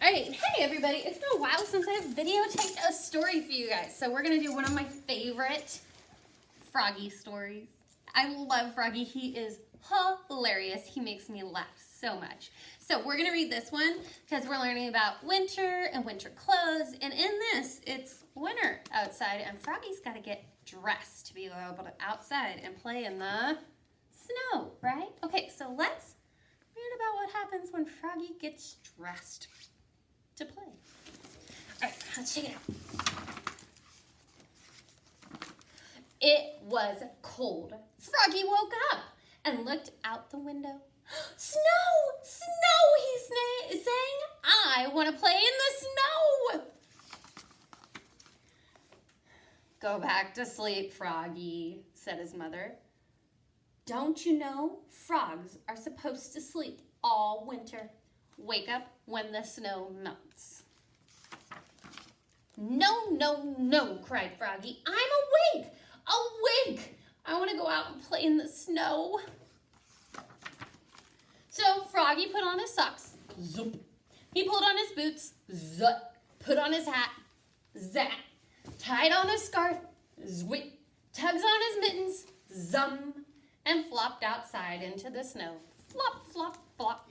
All right, hey everybody, it's been a while since I've videotaped a story for you guys. So we're gonna do one of my favorite Froggy stories. I love Froggy, he is hilarious. He makes me laugh so much. So we're gonna read this one because we're learning about winter and winter clothes. And in this, it's winter outside and Froggy's gotta get dressed to be able to outside and play in the snow, right? Okay, so let's read about what happens when Froggy gets dressed to play. All right, let's check it out. It was cold. Froggy woke up and looked out the window. Snow! Snow, he's saying. I want to play in the snow. Go back to sleep, Froggy, said his mother. Don't you know frogs are supposed to sleep all winter? Wake up when the snow melts. No, no, no, cried Froggy. I'm awake! Awake! I want to go out and play in the snow. So Froggy put on his socks. Zoop. He pulled on his boots. Zut. Put on his hat. Zat. Tied on his scarf. Zwit. Tugs on his mittens. Zum. And flopped outside into the snow. Flop, flop, flop.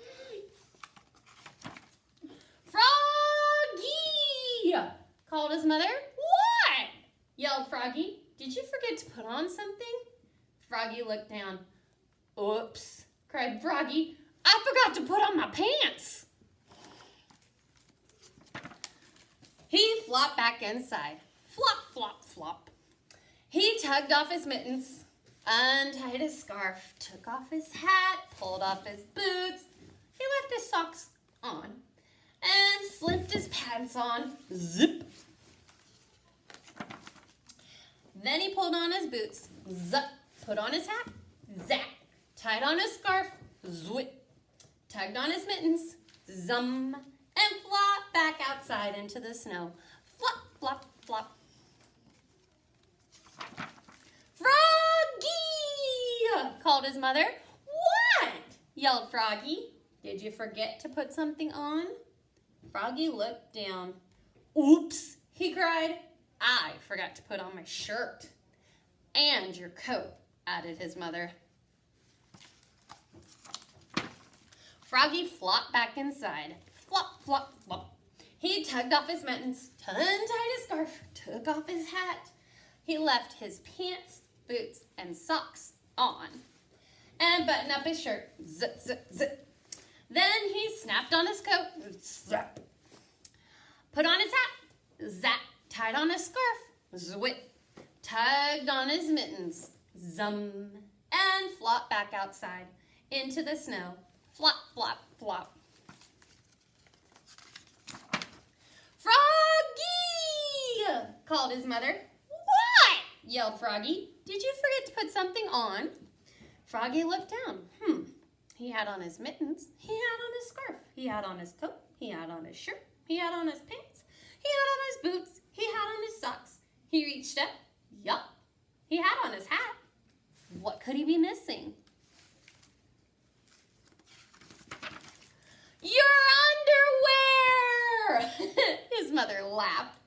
Froggy! Called his mother. What? Yelled Froggy. Did you forget to put on something? Froggy looked down. Oops, cried Froggy. I forgot to put on my pants. He flopped back inside. Flop, flop, flop. He tugged off his mittens, untied his scarf, took off his hat, pulled off his boots. He left his socks on and slipped his pants on. Zip. Then he pulled on his boots. Zup. Put on his hat. Zap. Tied on his scarf. Zwit. Tugged on his mittens. Zum. And flopped back outside into the snow. Flop, flop, flop. Froggy! Called his mother. What? Yelled Froggy. Did you forget to put something on? Froggy looked down. Oops, he cried. I forgot to put on my shirt. And your coat, added his mother. Froggy flopped back inside. Flop, flop, flop. He tugged off his mittens, untied his scarf, took off his hat. He left his pants, boots, and socks on, and buttoned up his shirt. Zip, zip, zip. Then he snapped on his coat. Zap. Put on his hat. Zap. Tied on his scarf. Zwit. Tugged on his mittens. Zum. And flopped back outside into the snow. Flop, flop, flop. Froggy! Called his mother. What? Yelled Froggy. Did you forget to put something on? Froggy looked down. He had on his mittens. He had on his scarf. He had on his coat. He had on his shirt. He had on his pants. He had on his boots. He had on his socks. He reached up. Yup. He had on his hat. What could he be missing? Your underwear! His mother laughed.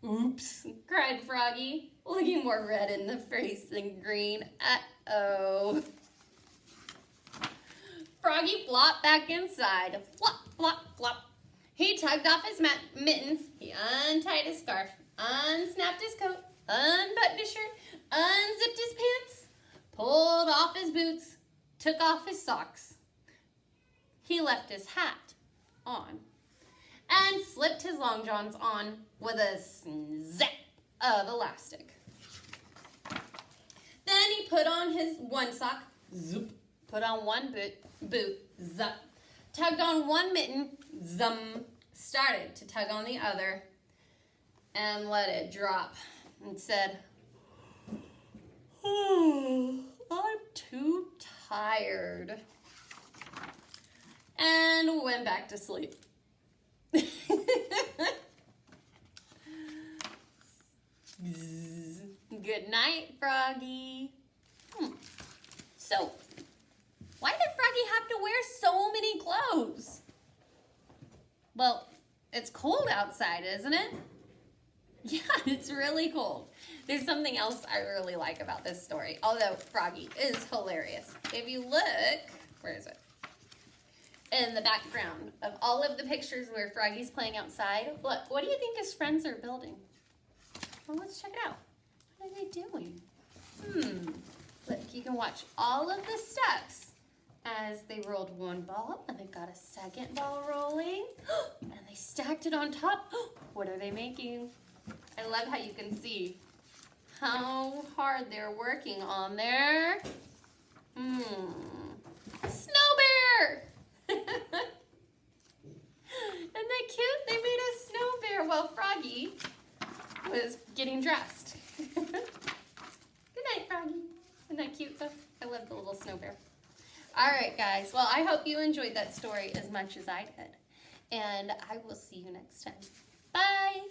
Oops, cried Froggy, looking more red in the face than green. Uh-oh. Froggy flopped back inside. Flop, flop, flop. He tugged off his mittens. He untied his scarf, unsnapped his coat, unbuttoned his shirt, unzipped his pants, pulled off his boots, took off his socks. He left his hat on and slipped his long johns on with a zap of elastic. Then he put on his one sock, zoop, put on one boot, zup, tugged on one mitten, zum, started to tug on the other and let it drop and said, oh, I'm too tired. And went back to sleep. Good night, Froggy. So, why did Froggy have to wear so many clothes? Well, It's cold outside, isn't it? Yeah, it's really cold. There's something else I really like about this story, although Froggy is hilarious. If you look, where is it? In the background of all of the pictures where Froggy's playing outside, look, what do you think his friends are building? Well, let's check it out. What are they doing? Look, you can watch all of the steps as they rolled one ball, and they've got a second ball rolling, and they stacked it on top. What are they making? I love how you can see how hard they're working on their snow bear. Isn't that cute? They made a snow bear while Froggy was getting dressed. Good night, Froggy. Isn't that cute though? I love the little snow bear. All right, guys. Well, I hope you enjoyed that story as much as I did. And I will see you next time. Bye.